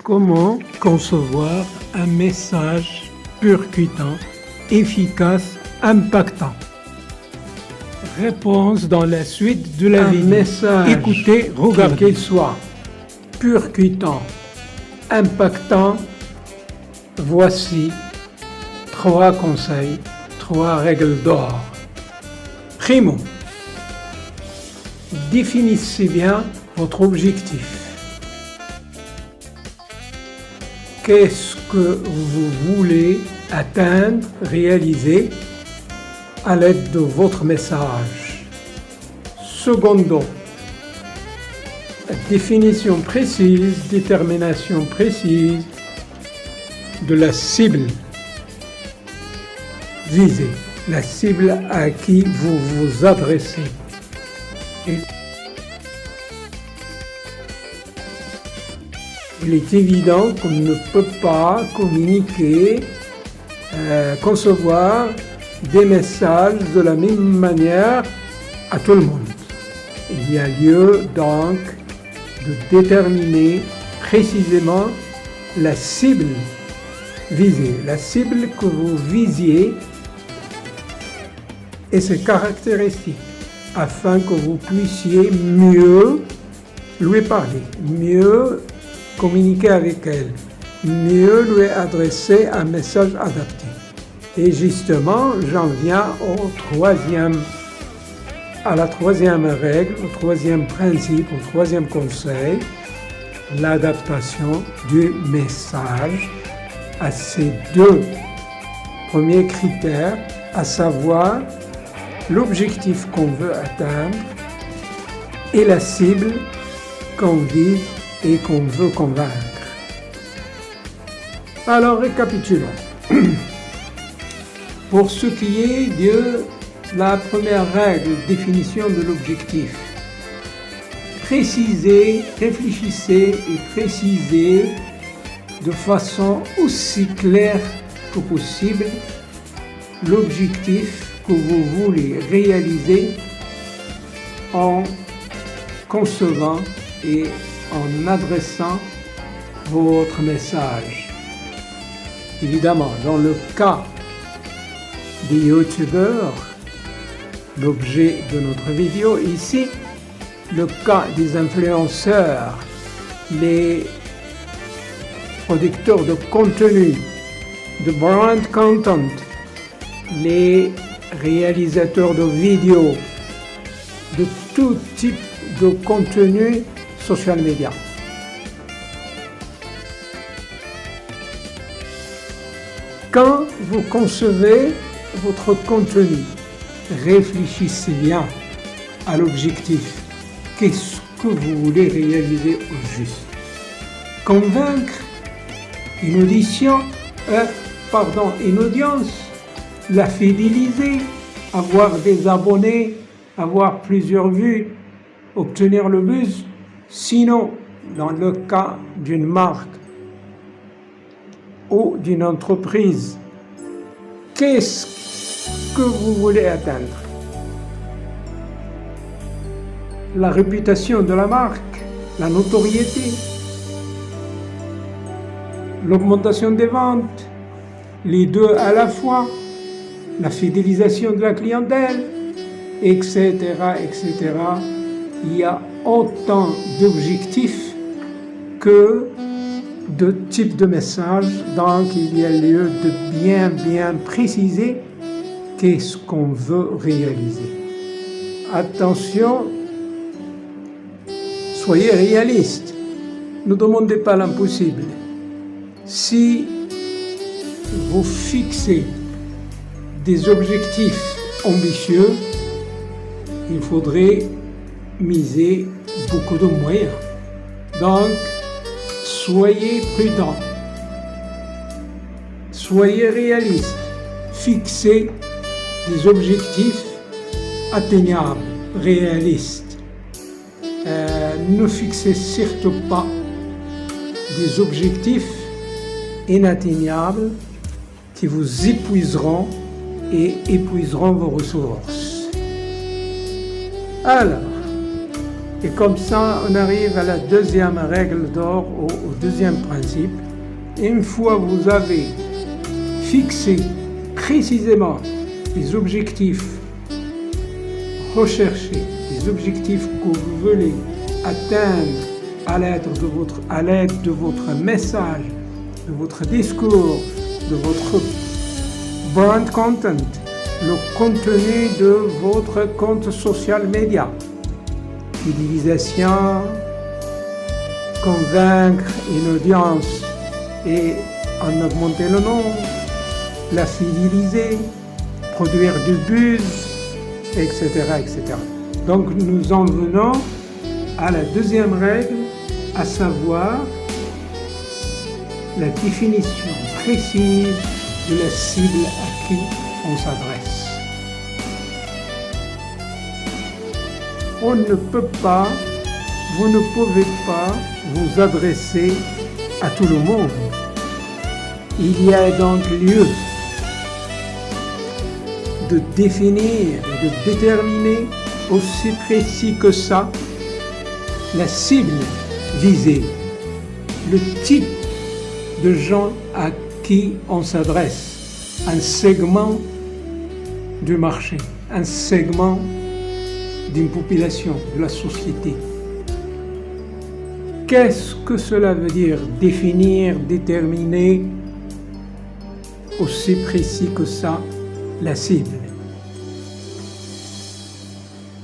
Comment concevoir un message percutant, efficace, impactant? Réponse dans la suite de la vidéo. Message, écoutez, regardez. quel qu'il soit percutant, impactant, voici 3 conseils, 3 règles d'or. Primo, définissez bien votre objectif. Qu'est-ce que vous voulez atteindre, réaliser à l'aide de votre message? Secondo, définition précise, détermination précise de la cible visée, la cible à qui vous vous adressez. Il est évident qu'on ne peut pas communiquer, concevoir des messages de la même manière à tout le monde. Il y a lieu donc de déterminer précisément la cible visée, la cible que vous visiez et ses caractéristiques, afin que vous puissiez mieux lui parler, mieux communiquer avec elle, mieux lui adresser un message adapté. Et justement, j'en viens à la troisième règle, au troisième principe, au troisième conseil, l'adaptation du message à ces 2 premiers critères, à savoir l'objectif qu'on veut atteindre et la cible qu'on vise et qu'on veut convaincre. Alors récapitulons. Pour ce qui est de la première règle, définition de l'objectif, précisez, réfléchissez et précisez de façon aussi claire que possible l'objectif que vous voulez réaliser en concevant et en adressant votre message. Évidemment, dans le cas des youtubeurs, l'objet de notre vidéo ici, le cas des influenceurs, les producteurs de contenu, de brand content, les réalisateurs de vidéos, de tout type de contenu social media. Quand vous concevez votre contenu, réfléchissez bien à l'objectif. Qu'est-ce que vous voulez réaliser au juste? Convaincre une audience, la fidéliser, avoir des abonnés, avoir plusieurs vues, obtenir le buzz. Sinon, dans le cas d'une marque ou d'une entreprise, qu'est-ce que vous voulez atteindre? La réputation de la marque, la notoriété, l'augmentation des ventes, les 2 à la fois, la fidélisation de la clientèle, etc., etc. Il y a autant d'objectifs que de types de messages, donc il y a lieu de bien préciser qu'est-ce qu'on veut réaliser. Attention, soyez réaliste, ne demandez pas l'impossible. Si vous fixez des objectifs ambitieux, il faudrait miser beaucoup de moyens. Donc, soyez prudents, soyez réalistes, fixez des objectifs atteignables, réalistes. Ne fixez surtout pas des objectifs inatteignables qui vous épuiseront et épuiseront vos ressources. Alors, Et comme ça, on arrive à la deuxième règle d'or, au deuxième principe. Une fois que vous avez fixé précisément les objectifs recherchés, les objectifs que vous voulez atteindre à l'aide de votre message, de votre discours, de votre brand content, le contenu de votre compte social média. Fidélisation, convaincre une audience et en augmenter le nombre, la fidéliser, produire du buzz, etc., etc. Donc nous en venons à la deuxième règle, à savoir la définition précise de la cible à qui on s'adresse. On ne peut pas, vous ne pouvez pas vous adresser à tout le monde. Il y a donc lieu de définir et de déterminer aussi précis que ça la cible visée, le type de gens à qui on s'adresse, un segment du marché, un segment d'une population, de la société. Qu'est-ce que cela veut dire, définir, déterminer aussi précis que ça la cible?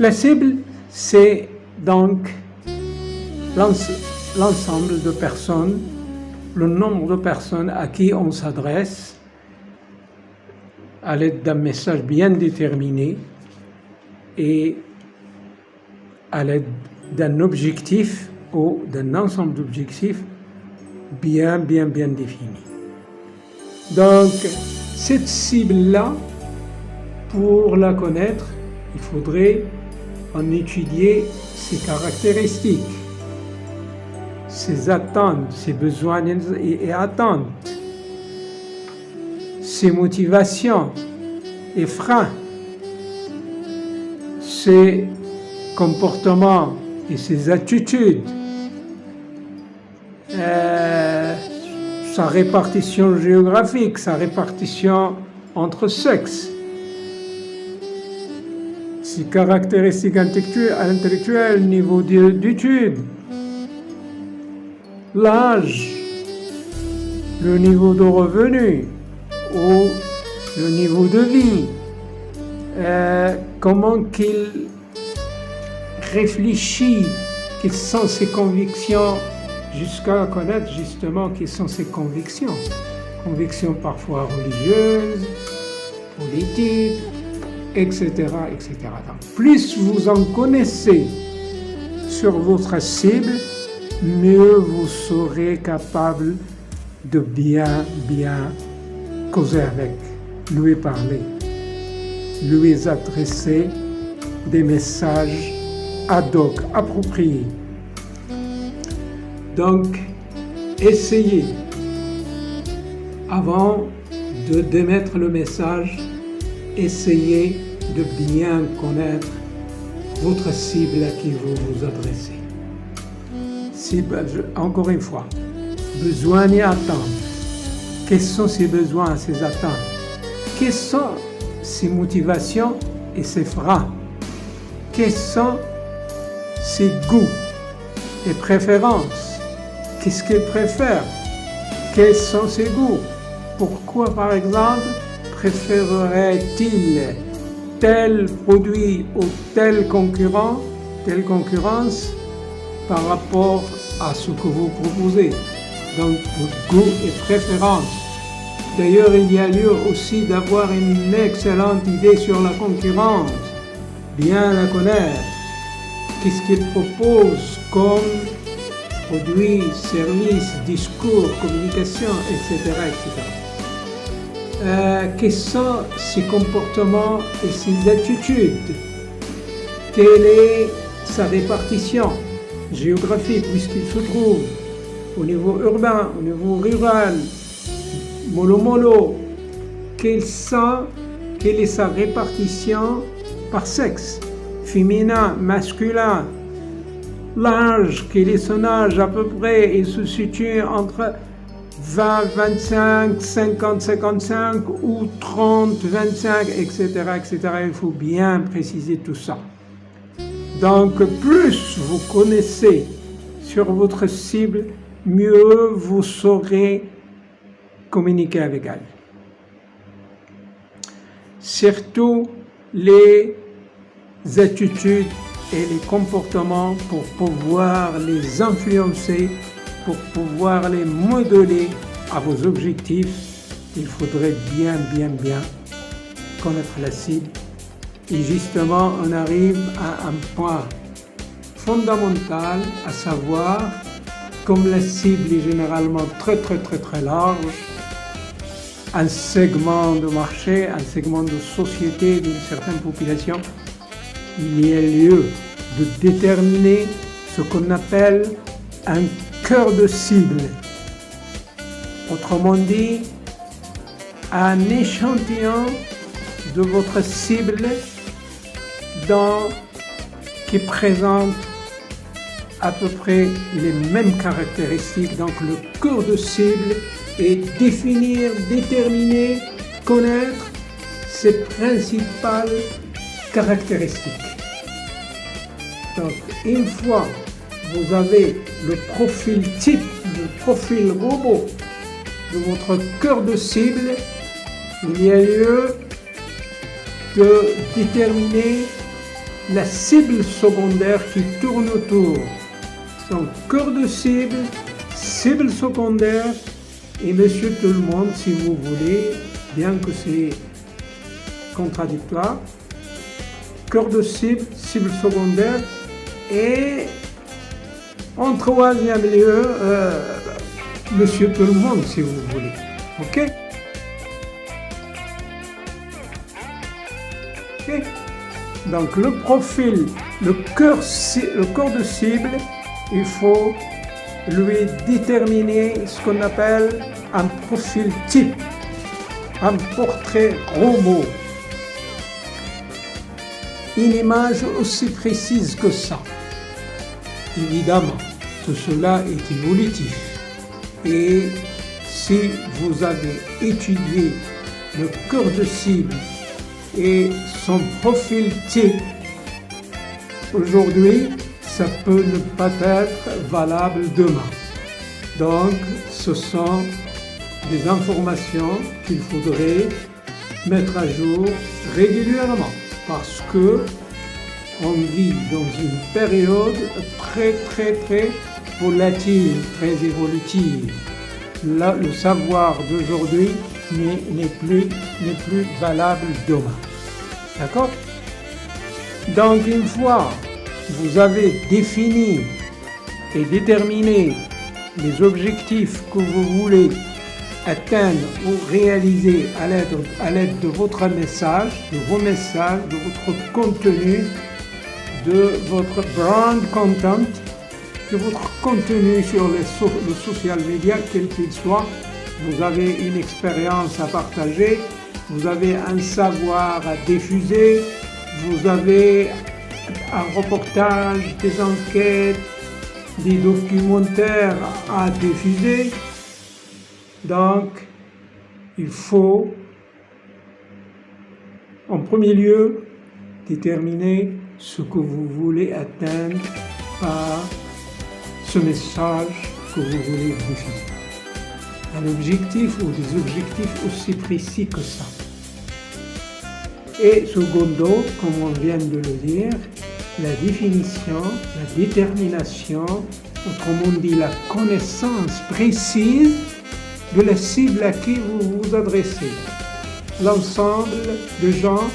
La cible, c'est donc l'ensemble de personnes, le nombre de personnes à qui on s'adresse à l'aide d'un message bien déterminé et à l'aide d'un objectif ou d'un ensemble d'objectifs bien définis. Donc, cette cible-là, pour la connaître, il faudrait en étudier ses caractéristiques, ses attentes, ses besoins et attentes, ses motivations et freins, ses comportements et ses attitudes, sa répartition géographique, sa répartition entre sexes, ses caractéristiques intellectuelles, niveau d'études, l'âge, le niveau de revenu ou le niveau de vie, comment qu'il réfléchit, quelles sont ses convictions, jusqu'à connaître justement quelles sont ses convictions. Convictions parfois religieuses, politiques, etc., etc. Donc, plus vous en connaissez sur votre cible, mieux vous serez capable de bien causer avec, lui parler, lui adresser des messages ad hoc, appropriés. Donc, essayez, avant d'émettre le message, essayez de bien connaître votre cible à qui vous vous adressez. Encore une fois, besoins et attentes. Quels sont ses besoins, ses attentes? Quelles sont ses motivations et ses freins? Quels sont ses goûts et préférences? Qu'est-ce qu'il préfère? Quels sont ses goûts? Pourquoi, par exemple, préférerait-il tel produit ou tel concurrent, telle concurrence par rapport à ce que vous proposez? Donc, goût et préférence. D'ailleurs, il y a lieu aussi d'avoir une excellente idée sur la concurrence, bien la connaître. Qu'est-ce qu'il propose comme produits, services, discours, communication, etc., etc. Quels sont ses comportements et ses attitudes? Quelle est sa répartition géographique, puisqu'il se trouve au niveau urbain, au niveau rural, mollo-mollo? Quelle est sa répartition par sexe, féminin, masculin, L'âge, quel est son âge à peu près? Il se situe entre 20, 25, 50, 55 ou 30, 25, etc., etc. Il faut bien préciser tout ça. Donc, plus vous connaissez sur votre cible, mieux vous saurez communiquer avec elle. Surtout les attitudes et les comportements pour pouvoir les influencer, pour pouvoir les modeler à vos objectifs. Il faudrait bien connaître la cible. Et justement, on arrive à un point fondamental, à savoir, comme la cible est généralement très large, un segment de marché, un segment de société d'une certaine population, il y a lieu de déterminer ce qu'on appelle un cœur de cible. Autrement dit, un échantillon de votre cible qui présente à peu près les mêmes caractéristiques. Donc le cœur de cible est définir, déterminer, connaître ses principales caractéristiques. Donc une fois vous avez le profil type, le profil robot de votre cœur de cible, il y a lieu de déterminer la cible secondaire qui tourne autour. Donc, cœur de cible, cible secondaire, et monsieur tout le monde, si vous voulez, bien que c'est contradictoire, cœur de cible, cible secondaire, et en troisième lieu, monsieur tout le monde, si vous voulez. Ok? Ok? Donc le profil, le cœur de cible, il faut lui déterminer ce qu'on appelle un profil type, un portrait robot. Une image aussi précise que ça. Évidemment, tout cela est évolutif. Et si vous avez étudié le cœur de cible et son profil type, aujourd'hui, ça peut ne pas être valable demain. Donc, ce sont des informations qu'il faudrait mettre à jour régulièrement parce que on vit dans une période très volatile, très évolutive. Là, le savoir d'aujourd'hui n'est plus valable demain. D'accord? Donc, une fois vous avez défini et déterminé les objectifs que vous voulez atteindre ou réaliser à l'aide de votre message, de vos messages, de votre contenu, de votre brand content, de votre contenu sur le social media, quel qu'il soit, vous avez une expérience à partager, vous avez un savoir à diffuser, vous avez un reportage, des enquêtes, des documentaires à diffuser. Donc, il faut, en premier lieu, déterminer ce que vous voulez atteindre par ce message que vous voulez diffuser. Un objectif ou des objectifs aussi précis que ça. Et secondo, comme on vient de le dire, la définition, la détermination, autrement dit la connaissance précise de la cible à qui vous vous adressez. L'ensemble de gens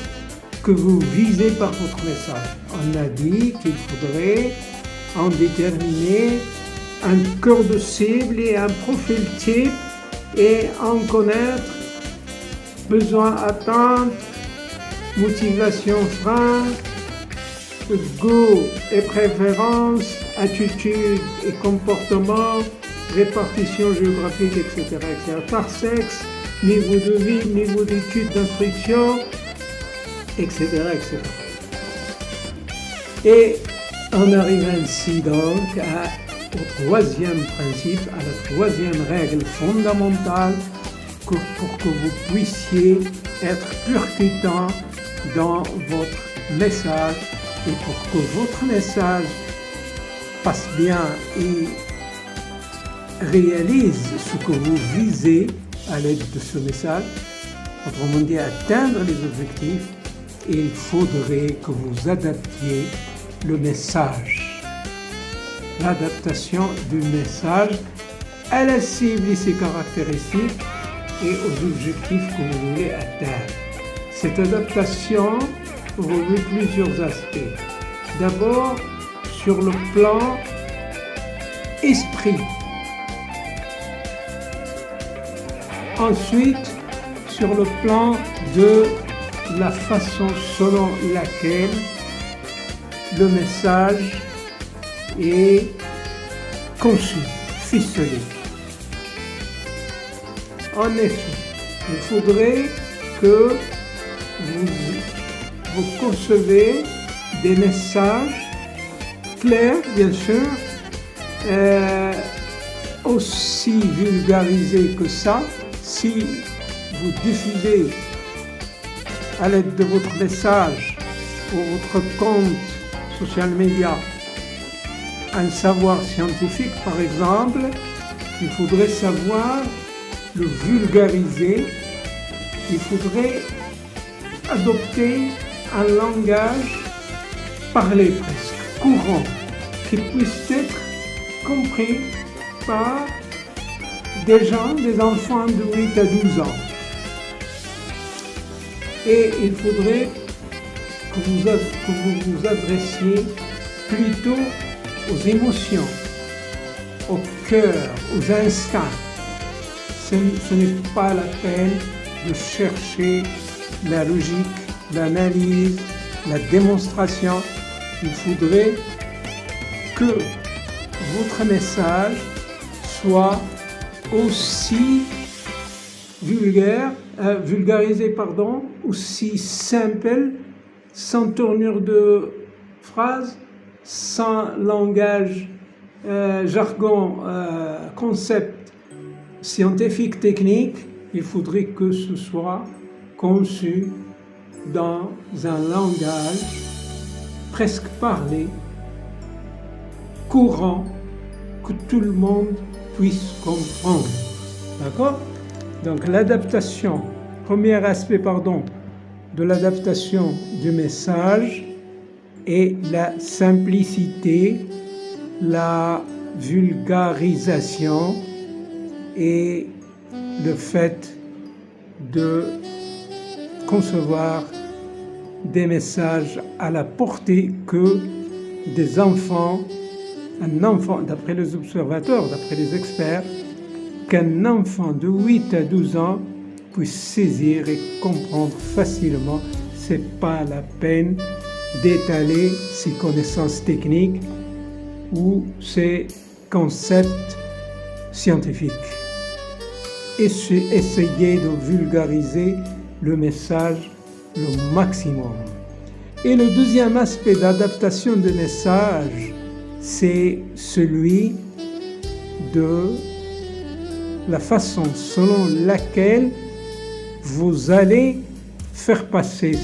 que vous visez par votre message. On a dit qu'il faudrait en déterminer un cœur de cible et un profil type et en connaître besoins, attentes, motivation, frein, goût et préférences, attitude et comportement, répartition géographique, etc., par sexe, niveau de vie, niveau d'études, d'instruction, etc., etc. Et On arrive ainsi donc au troisième principe, à la troisième règle fondamentale pour que vous puissiez être percutant dans votre message et pour que votre message passe bien et réalise ce que vous visez à l'aide de ce message, autrement dit atteindre les objectifs, il faudrait que vous adaptiez le message. L'adaptation du message à la cible et ses caractéristiques et aux objectifs que vous voulez atteindre. Cette adaptation revêt plusieurs aspects. D'abord, sur le plan esprit. Ensuite, sur le plan de la façon selon laquelle le message est conçu, ficelé. En effet, il faudrait que vous concevez des messages clairs, bien sûr, aussi vulgarisés que ça. Si vous diffusez à l'aide de votre message ou votre compte social media un savoir scientifique, par exemple, il faudrait savoir le vulgariser. Il faudrait adopter un langage parlé presque, courant, qui puisse être compris par des gens, des enfants de 8 à 12 ans. Et il faudrait que vous vous adressiez plutôt aux émotions, au cœur, aux instincts. Ce n'est pas la peine de chercher la logique, l'analyse, la démonstration. Il faudrait que votre message soit aussi vulgarisé, aussi simple, sans tournure de phrase, sans langage, jargon, concept scientifique, technique. Il faudrait que ce soit conçu dans un langage presque parlé, courant, que tout le monde puisse comprendre. D'accord? Donc l'adaptation, premier aspect, de l'adaptation du message est la simplicité, la vulgarisation et le fait de concevoir des messages à la portée que des enfants, un enfant, d'après les observateurs, d'après les experts, qu'un enfant de 8 à 12 ans puisse saisir et comprendre facilement. C'est pas la peine d'étaler ses connaissances techniques ou ses concepts scientifiques. Essayez de vulgariser le message le maximum. Et le deuxième aspect d'adaptation de message, c'est celui de la façon selon laquelle vous allez faire passer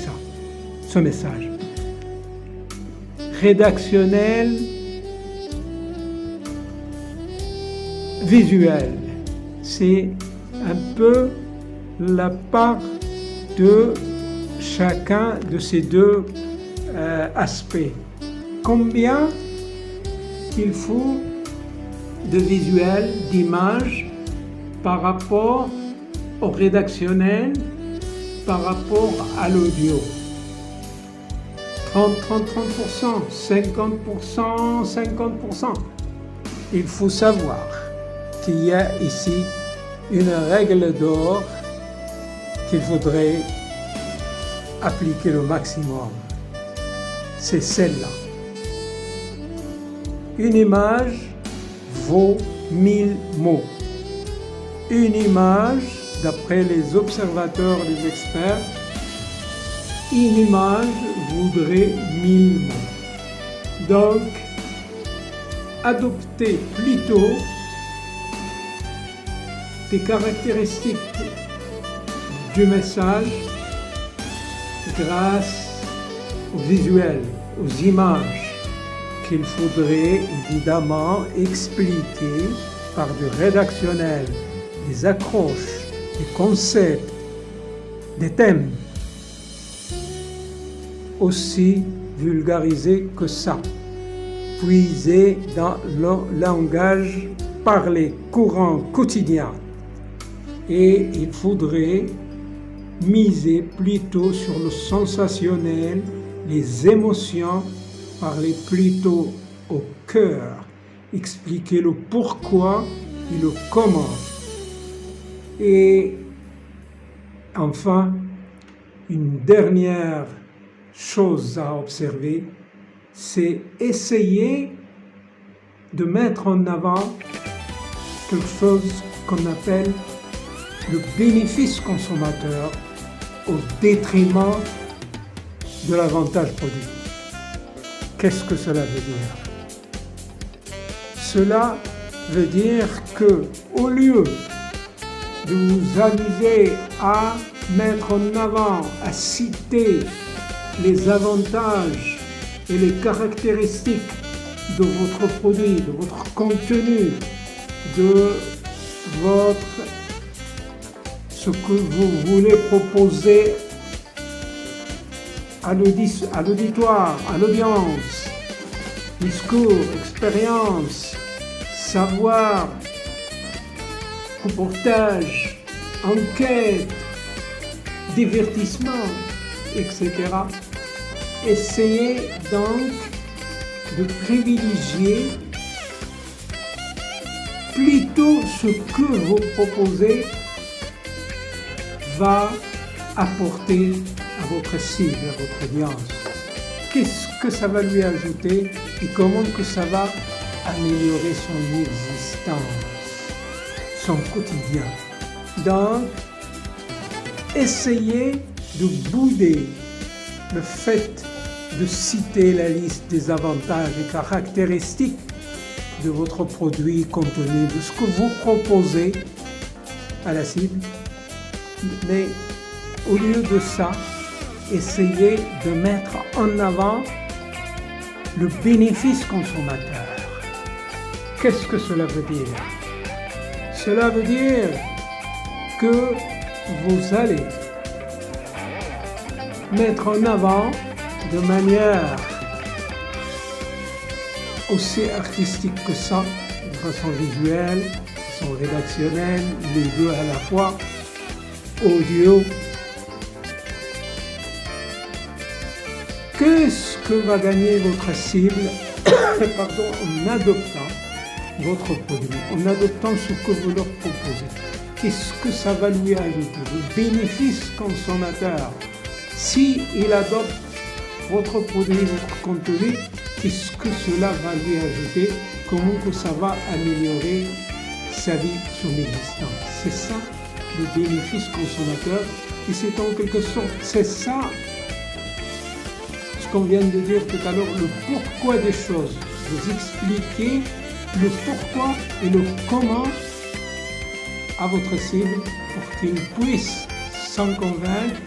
ce message. Rédactionnel, visuel, c'est un peu la part de chacun de ces deux aspects. Combien il faut de visuel, d'images par rapport au rédactionnel, par rapport à l'audio. 30%, 50%, 50%. Il faut savoir qu'il y a ici une règle d'or qu'il faudrait appliquer le maximum. C'est celle-là. Une image vaut 1000 mots. Une image, d'après les observateurs, les experts, une image vaudrait 1000 mots. Donc, adopter plutôt des caractéristiques du message grâce au visuel, aux images qu'il faudrait évidemment expliquer par du rédactionnel, des accroches, des concepts, des thèmes, aussi vulgarisés que ça, puisés dans le langage parlé courant quotidien. Et il faudrait miser plutôt sur le sensationnel, les émotions, parler plutôt au cœur, expliquer le pourquoi et le comment. Et enfin, une dernière chose à observer, c'est essayer de mettre en avant quelque chose qu'on appelle le bénéfice consommateur au détriment de l'avantage produit. Qu'est-ce que cela veut dire? Cela veut dire que, au lieu de vous amuser à mettre en avant, à citer les avantages et les caractéristiques de votre produit, de votre contenu, de ce que vous voulez proposer à l'auditoire, à l'audience, discours, expérience, savoir, reportage, enquête, divertissement, etc. Essayez donc de privilégier plutôt ce que vous proposez va apporter à votre cible, à votre audience. Qu'est-ce que ça va lui ajouter et comment que ça va améliorer son existence, son quotidien. Donc, essayez de bouder le fait de citer la liste des avantages et caractéristiques de votre produit, contenu, de ce que vous proposez à la cible. Mais au lieu de ça, essayez de mettre en avant le bénéfice consommateur. Qu'est-ce que cela veut dire? Cela veut dire que vous allez mettre en avant de manière aussi artistique que ça, de façon visuelle, de façon rédactionnelle, les deux à la fois, audio. Qu'est-ce que va gagner votre cible en adoptant votre produit, en adoptant ce que vous leur proposez? Qu'est-ce que ça va lui ajouter? Le bénéfice consommateur. Si il adopte votre produit, votre contenu, qu'est-ce que cela va lui ajouter? Comment que ça va améliorer sa vie, son existence? C'est ça le bénéfice consommateur. Et c'est en quelque sorte, c'est ça ce qu'on vient de dire tout à l'heure, le pourquoi des choses. Vous expliquez le pourquoi et le comment à votre cible pour qu'il puisse s'en convaincre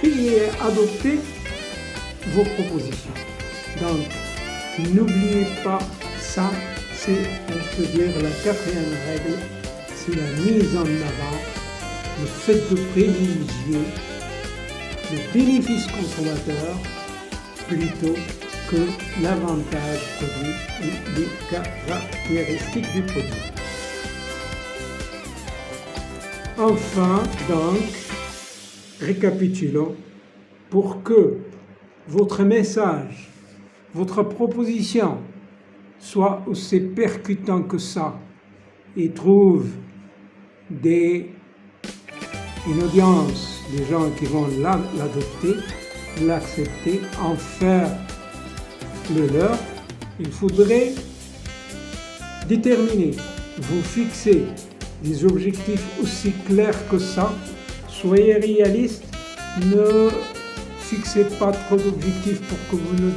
et adopter vos propositions. Donc, n'oubliez pas ça, c'est, on peut dire, la quatrième règle, c'est la mise en avant, le fait de privilégier le bénéfice consommateur plutôt que l'avantage produit et les caractéristiques du produit. Enfin, donc, récapitulons, pour que votre message, votre proposition soit aussi percutant que ça et trouve une audience, des gens qui vont l'adopter, l'accepter, en faire le leur, il faudrait déterminer, vous fixer des objectifs aussi clairs que ça. Soyez réaliste, ne fixez pas trop d'objectifs pour que vous ne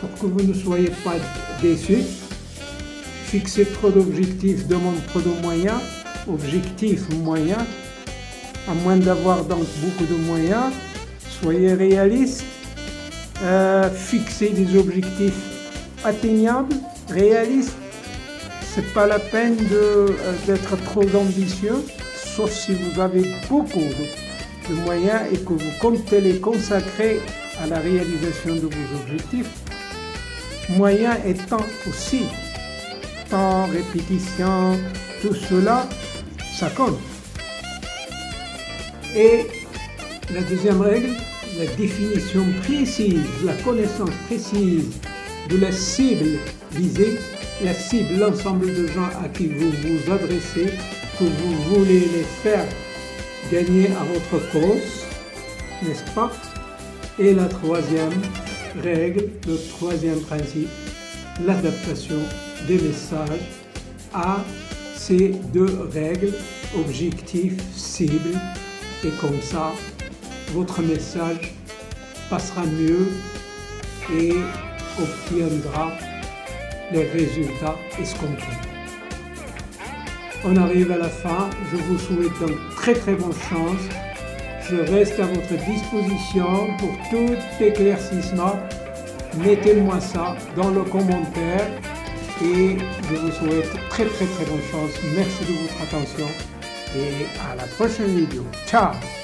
pour que vous ne soyez pas déçus. Fixez trop d'objectifs demande trop de moyens. Objectifs moyens, à moins d'avoir donc beaucoup de moyens, soyez réalistes. Fixez des objectifs atteignables, réalistes. C'est pas la peine d'être trop ambitieux, sauf si vous avez beaucoup de moyens et que vous comptez les consacrer à la réalisation de vos objectifs. Moyens étant aussi temps, répétition, tout cela, ça compte. Et la deuxième règle, la définition précise, la connaissance précise de la cible visée, la cible, l'ensemble de gens à qui vous vous adressez, que vous voulez les faire gagner à votre cause, n'est-ce pas? Et la troisième règle, le troisième principe, l'adaptation des messages à ces deux règles, objectif, cible, et comme ça, votre message passera mieux et obtiendra les résultats escomptés. On arrive à la fin, je vous souhaite donc très bonne chance. Je reste à votre disposition pour tout éclaircissement. Mettez-moi ça dans le commentaire et je vous souhaite très bonne chance. Merci de votre attention et à la prochaine vidéo. Ciao!